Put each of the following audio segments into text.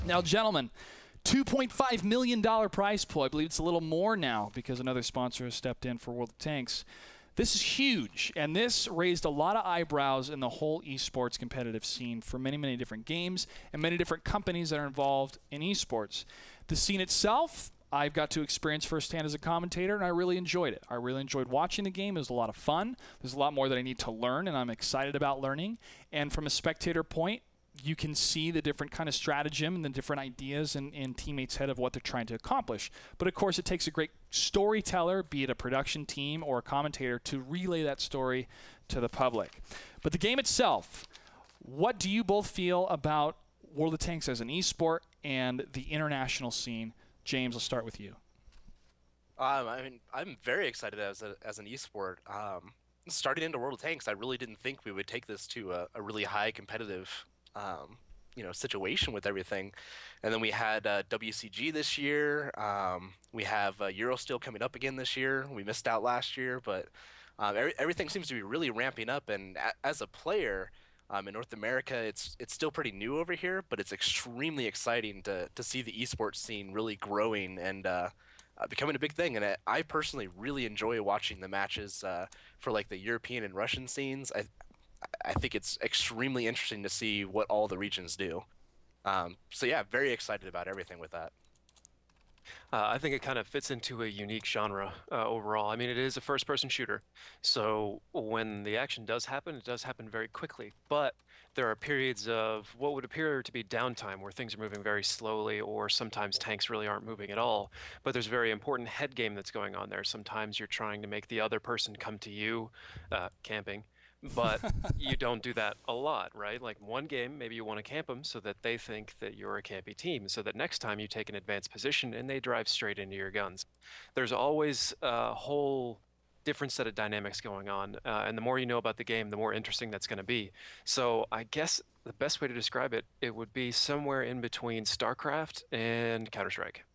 Now, gentlemen, $2.5 million prize pool. I believe it's a little more now because another sponsor has stepped in for World of Tanks. This is huge, and this raised a lot of eyebrows in the whole esports competitive scene for many, many different games and many different companies that are involved in esports. The scene itself, I've got to experience firsthand as a commentator, and I really enjoyed it. I really enjoyed watching the game. It was a lot of fun. There's a lot more that I need to learn, and I'm excited about learning. And from a spectator point, you can see the different kind of stratagem and the different ideas in teammates' head of what they're trying to accomplish. But of course, it takes a great storyteller, be it a production team or a commentator, to relay that story to the public. But the game itself, what do you both feel about World of Tanks as an esport and the international scene? James, I'll start with you. I mean, I'm very excited as an esport. Starting into World of Tanks, I really didn't think we would take this to a really high competitive situation with everything. And then we had WCG this year. We have Euro still coming up again this year. We missed out last year, but everything seems to be really ramping up. And as a player in North America, it's still pretty new over here, but it's extremely exciting to see the esports scene really growing and becoming a big thing. And I personally really enjoy watching the matches for like the European and Russian scenes. I think it's extremely interesting to see what all the regions do. So yeah, very excited about everything with that. I think it kind of fits into a unique genre overall. I mean, it is a first-person shooter, so when the action does happen, it does happen very quickly. But there are periods of what would appear to be downtime where things are moving very slowly, or sometimes tanks really aren't moving at all. But there's very important head game that's going on there. Sometimes you're trying to make the other person come to you, camping. But you don't do that a lot, right? Like one game, maybe you want to camp them so that they think that you're a campy team, so that next time you take an advanced position and they drive straight into your guns. There's always a whole different set of dynamics going on, and the more you know about the game, the more interesting that's going to be. So I guess the best way to describe it, it would be somewhere in between StarCraft and Counter-Strike.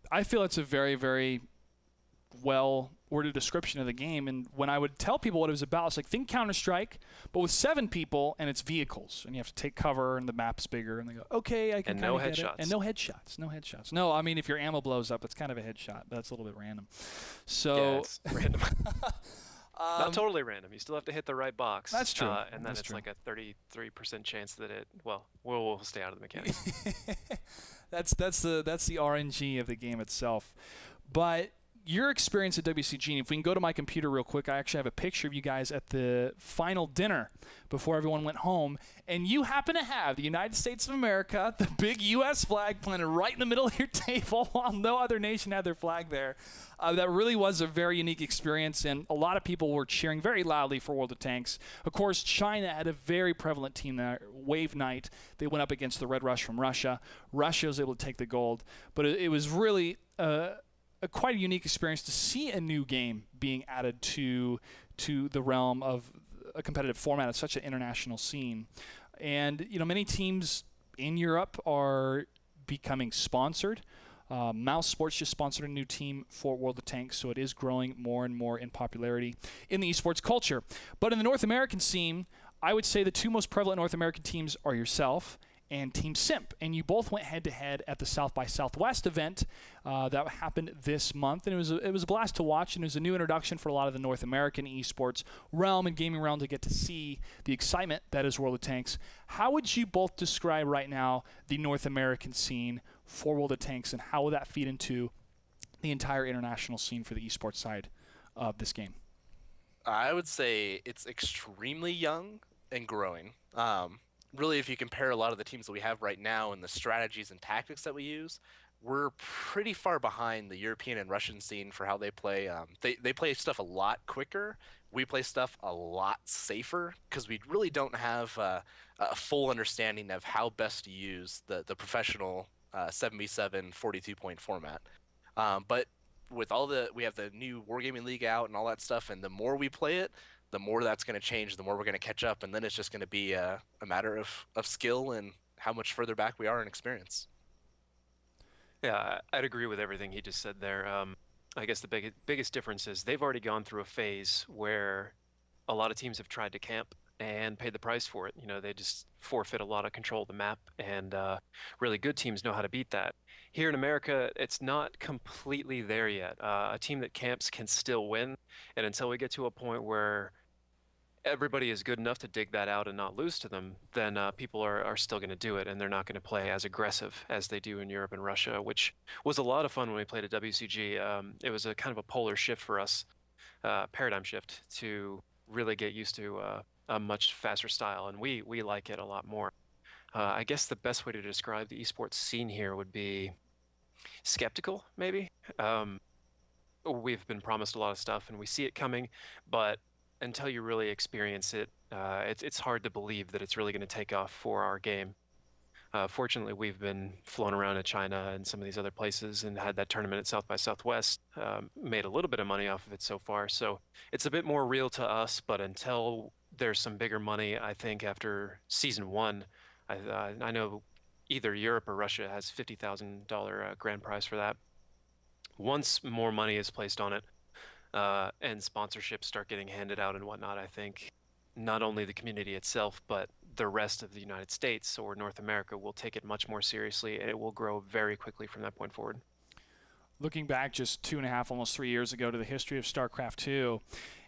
I feel it's a very, very well-worded description of the game, and when I would tell people what it was about, it's like, think Counter-Strike, but with 7 people, and it's vehicles, and you have to take cover, and the map's bigger, and they go, okay, I can kind of get it. And no headshots. No headshots. No, I mean, if your ammo blows up, it's kind of a headshot, but that's a little bit random. So, yeah, it's random. Not totally random. You still have to hit the right box. That's true. And then it's like a 33% chance that it, well, we'll stay out of the mechanics. that's the RNG of the game itself. But your experience at WCG, if we can go to my computer real quick, I actually have a picture of you guys at the final dinner before everyone went home, and you happen to have the United States of America, the big U.S. flag planted right in the middle of your table while no other nation had their flag there. That really was a very unique experience, and a lot of people were cheering very loudly for World of Tanks. Of course, China had a very prevalent team there, Wave Knight. They went up against the Red Rush from Russia. Russia was able to take the gold, but it was really quite a unique experience to see a new game being added to the realm of a competitive format of such an international scene. And many teams in Europe are becoming sponsored. Mouse Sports just sponsored a new team for World of Tanks, so it is growing more and more in popularity in the esports culture. But in the North American scene, I would say the 2 most prevalent North American teams are yourself and Team Simp, and you both went head-to-head at the South by Southwest event that happened this month, and it was a blast to watch, and it was a new introduction for a lot of the North American esports realm and gaming realm to get to see the excitement that is World of Tanks. How would you both describe right now the North American scene for World of Tanks, and how will that feed into the entire international scene for the esports side of this game? I would say it's extremely young and growing. Really, if you compare a lot of the teams that we have right now and the strategies and tactics that we use, we're pretty far behind the European and Russian scene for how they play. They play stuff a lot quicker. We play stuff a lot safer because we really don't have a full understanding of how best to use the professional 7v7 42-point format. But with we have the new Wargaming League out and all that stuff, and the more we play it, the more that's going to change, the more we're going to catch up, and then it's just going to be a matter of skill and how much further back we are in experience. Yeah, I'd agree with everything he just said there. I guess the biggest difference is they've already gone through a phase where a lot of teams have tried to camp and paid the price for it. You know, they just forfeit a lot of control of the map, and really good teams know how to beat that. Here in America, it's not completely there yet. A team that camps can still win, and until we get to a point where everybody is good enough to dig that out and not lose to them, then people are still going to do it, and they're not going to play as aggressive as they do in Europe and Russia, which was a lot of fun when we played at WCG. It was a kind of a polar shift for us, paradigm shift, to really get used to a much faster style, and we like it a lot more. I guess the best way to describe the esports scene here would be skeptical, maybe. We've been promised a lot of stuff, and we see it coming, but until you really experience it, it's hard to believe that it's really going to take off for our game. Fortunately, we've been flown around to China and some of these other places and had that tournament at South by Southwest, made a little bit of money off of it so far. So it's a bit more real to us, but until there's some bigger money, I think after season 1, I know either Europe or Russia has $50,000 grand prize for that. Once more money is placed on it, and sponsorships start getting handed out and whatnot, I think not only the community itself, but the rest of the United States or North America will take it much more seriously, and it will grow very quickly from that point forward. Looking back just 2.5, almost 3 years ago to the history of StarCraft II,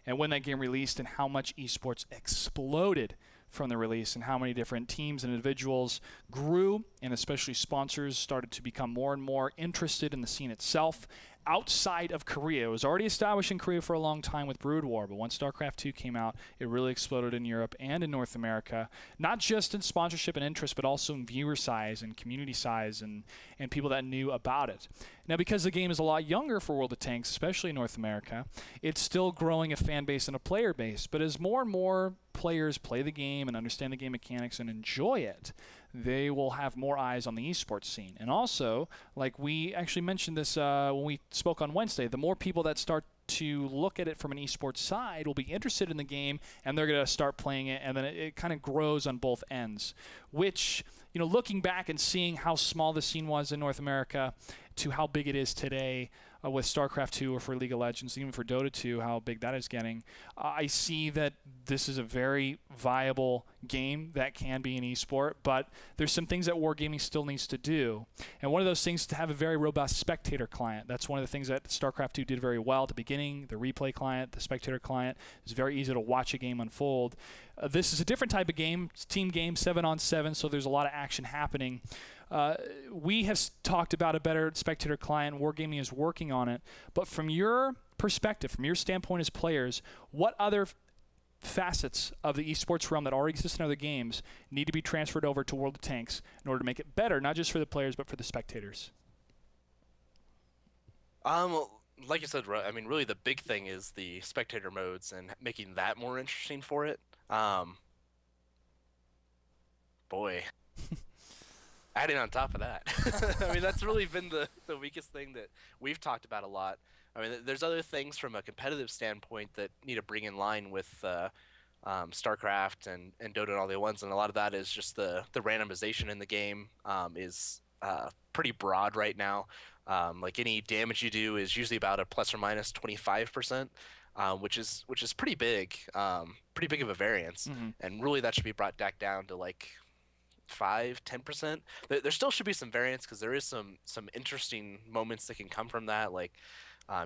and when that game released and how much esports exploded from the release and how many different teams and individuals grew, and especially sponsors started to become more and more interested in the scene itself outside of Korea. It was already established in Korea for a long time with Brood War, but once StarCraft II came out, it really exploded in Europe and in North America, not just in sponsorship and interest, but also in viewer size and community size and people that knew about it. Now, because the game is a lot younger for World of Tanks, especially in North America, it's still growing a fan base and a player base, but as more and more players play the game and understand the game mechanics and enjoy it, they will have more eyes on the esports scene. And also, like we actually mentioned this when we spoke on Wednesday, the more people that start to look at it from an esports side will be interested in the game, and they're going to start playing it, and then it kind of grows on both ends, which, you know, looking back and seeing how small the scene was in North America to how big it is today, with StarCraft II or for League of Legends, even for Dota 2, how big that is getting, I see that this is a very viable game that can be an esport, but there's some things that Wargaming still needs to do. And one of those things is to have a very robust spectator client. That's one of the things that StarCraft II did very well at the beginning. The replay client, the spectator client, is very easy to watch a game unfold. This is a different type of game, it's a team game, 7-on-7, so there's a lot of action happening. We have talked about a better spectator client. Wargaming is working on it. But from your perspective, from your standpoint as players, what other facets of the esports realm that already exist in other games need to be transferred over to World of Tanks in order to make it better, not just for the players, but for the spectators? Like you said, I mean, really the big thing is the spectator modes and making that more interesting for it. Boy. Adding on top of that, I mean, that's really been the weakest thing that we've talked about a lot. I mean, there's other things from a competitive standpoint that need to bring in line with StarCraft and Dota and all the ones, and a lot of that is just the randomization in the game is pretty broad right now. Like any damage you do is usually about a plus or minus 25%, which is pretty big of a variance, and really that should be brought back down to like 5-10%. There still should be some variance because there is some interesting moments that can come from that, like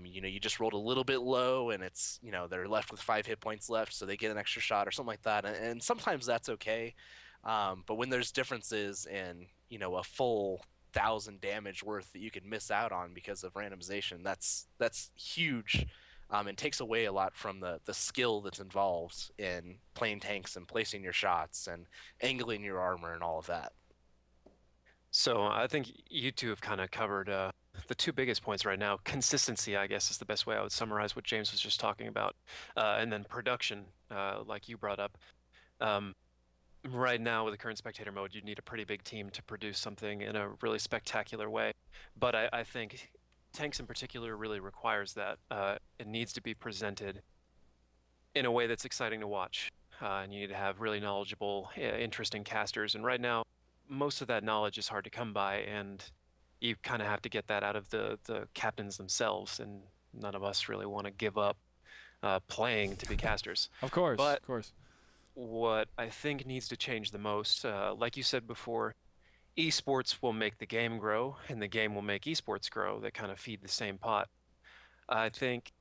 you know, you just rolled a little bit low and it's, you know, they're left with 5 hit points left, so they get an extra shot or something like that, and sometimes that's okay, but when there's differences in, you know, a full 1,000 damage worth that you can miss out on because of randomization, that's huge. And takes away a lot from the skill that's involved in playing tanks and placing your shots and angling your armor and all of that. So I think you two have kind of covered the two biggest points right now. Consistency, I guess, is the best way I would summarize what James was just talking about. And then production, like you brought up. Right now, with the current spectator mode, you need a pretty big team to produce something in a really spectacular way. But I think Tanks in particular really requires that. It needs to be presented in a way that's exciting to watch. And you need to have really knowledgeable, interesting casters. And right now, most of that knowledge is hard to come by, and you kind of have to get that out of the captains themselves. And none of us really want to give up playing to be casters. Of course, but of course. what I think needs to change the most, like you said before, esports will make the game grow, and the game will make esports grow. They kind of feed the same pot. I think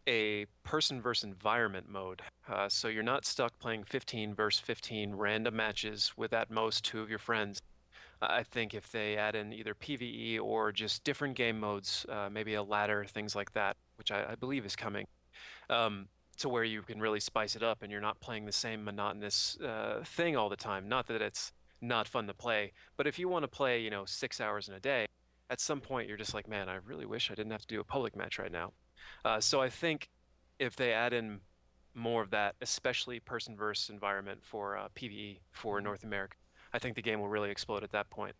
a person versus environment mode, so you're not stuck playing 15 versus 15 random matches with at most 2 of your friends. I think if they add in either PvE or just different game modes, maybe a ladder, things like that, which I believe is coming, to where you can really spice it up and you're not playing the same monotonous thing all the time. Not that it's not fun to play, but if you want to play, 6 hours in a day, at some point you're just like, man, I really wish I didn't have to do a public match right now. So I think if they add in more of that, especially person versus environment for PvE for North America, I think the game will really explode at that point.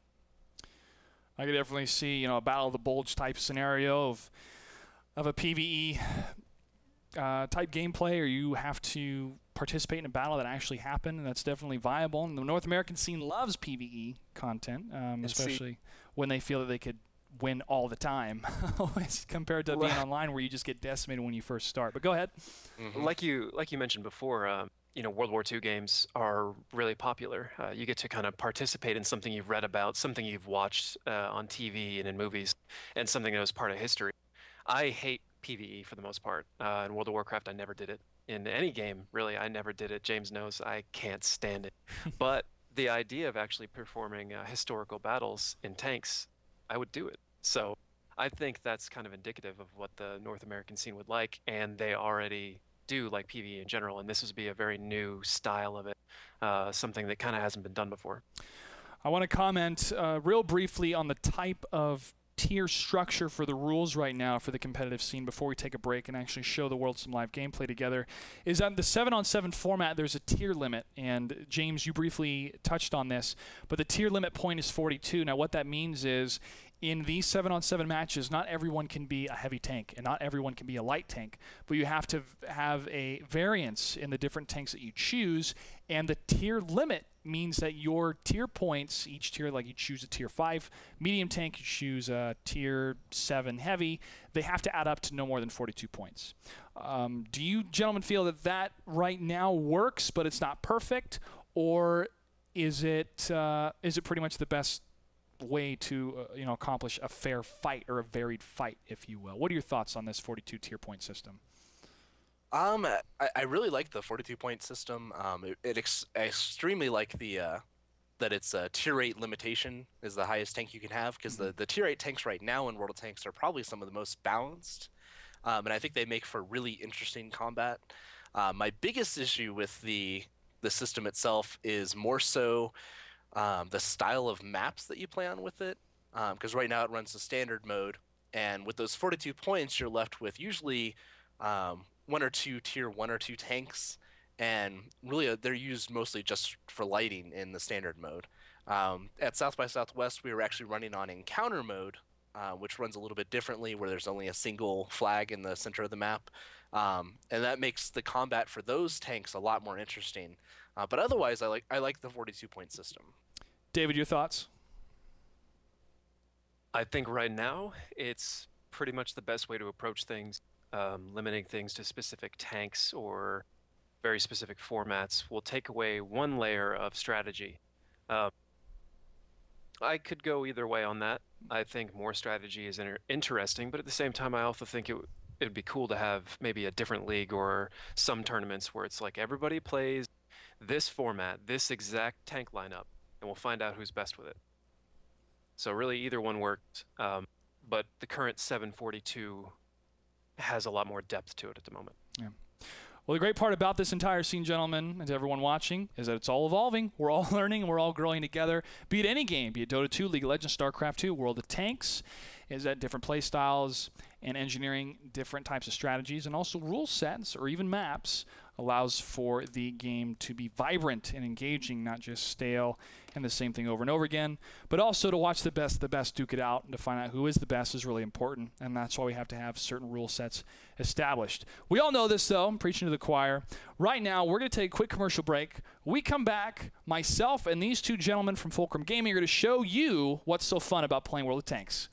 I could definitely see, a Battle of the Bulge type scenario of a PvE type gameplay, or you have to participate in a battle that actually happened, and that's definitely viable. And the North American scene loves PvE content, especially when they feel that they could win all the time, compared to being online where you just get decimated when you first start. But go ahead. Mm-hmm. Like you mentioned before, World War II games are really popular. You get to kind of participate in something you've read about, something you've watched on TV and in movies, and something that was part of history. I hate PvE for the most part. In World of Warcraft, I never did it. In any game, really, I never did it. James knows I can't stand it. But the idea of actually performing historical battles in tanks, I would do it. So I think that's kind of indicative of what the North American scene would like, and they already do like PvE in general, and this would be a very new style of it, something that kind of hasn't been done before. I want to comment real briefly on the type of tier structure for the rules right now for the competitive scene before we take a break and actually show the world some live gameplay together. Is that the 7-on-7 format, there's a tier limit, and James, you briefly touched on this, but the tier limit point is 42. Now what that means is in these 7-on-7 matches, not everyone can be a heavy tank and not everyone can be a light tank, but you have to have a variance in the different tanks that you choose, and the tier limit means that your tier points, each tier, like you choose a tier 5 medium tank, you choose a tier 7 heavy, they have to add up to no more than 42 points. Do you gentlemen feel that that right now works, but it's not perfect, or is it pretty much the best way to accomplish a fair fight or a varied fight, if you will? What are your thoughts on this 42 tier point system? I really like the 42-point system. I extremely like the that it's a tier 8 limitation is the highest tank you can have, because the tier 8 tanks right now in World of Tanks are probably some of the most balanced, and I think they make for really interesting combat. My biggest issue with the system itself is more so the style of maps that you play on with it, because right now it runs the standard mode, and with those 42 points you're left with usually 1 or 2 tier 1 or 2 tanks, and really they're used mostly just for lighting in the standard mode. At South by Southwest we were actually running on encounter mode, which runs a little bit differently, where there's only a single flag in the center of the map, and that makes the combat for those tanks a lot more interesting. But otherwise I like the 42-point system. David, your thoughts? I think right now it's pretty much the best way to approach things. Limiting things to specific tanks or very specific formats will take away one layer of strategy. I could go either way on that. I think more strategy is interesting, but at the same time I also think it'd be cool to have maybe a different league or some tournaments where it's like everybody plays this format, this exact tank lineup, and we'll find out who's best with it. So really either one worked, but the current 742 has a lot more depth to it at the moment. Yeah. Well, the great part about this entire scene, gentlemen, and to everyone watching, is that it's all evolving. We're all learning, and we're all growing together. Be it any game, be it Dota 2, League of Legends, StarCraft II, World of Tanks, is that different play styles and engineering different types of strategies, and also rule sets or even maps allows for the game to be vibrant and engaging, not just stale and the same thing over and over again, but also to watch the best duke it out, and to find out who is the best is really important, and that's why we have to have certain rule sets established. We all know this, though. I'm preaching to the choir. Right now, we're going to take a quick commercial break. We come back, myself and these two gentlemen from Fulcrum Gaming are going to show you what's so fun about playing World of Tanks.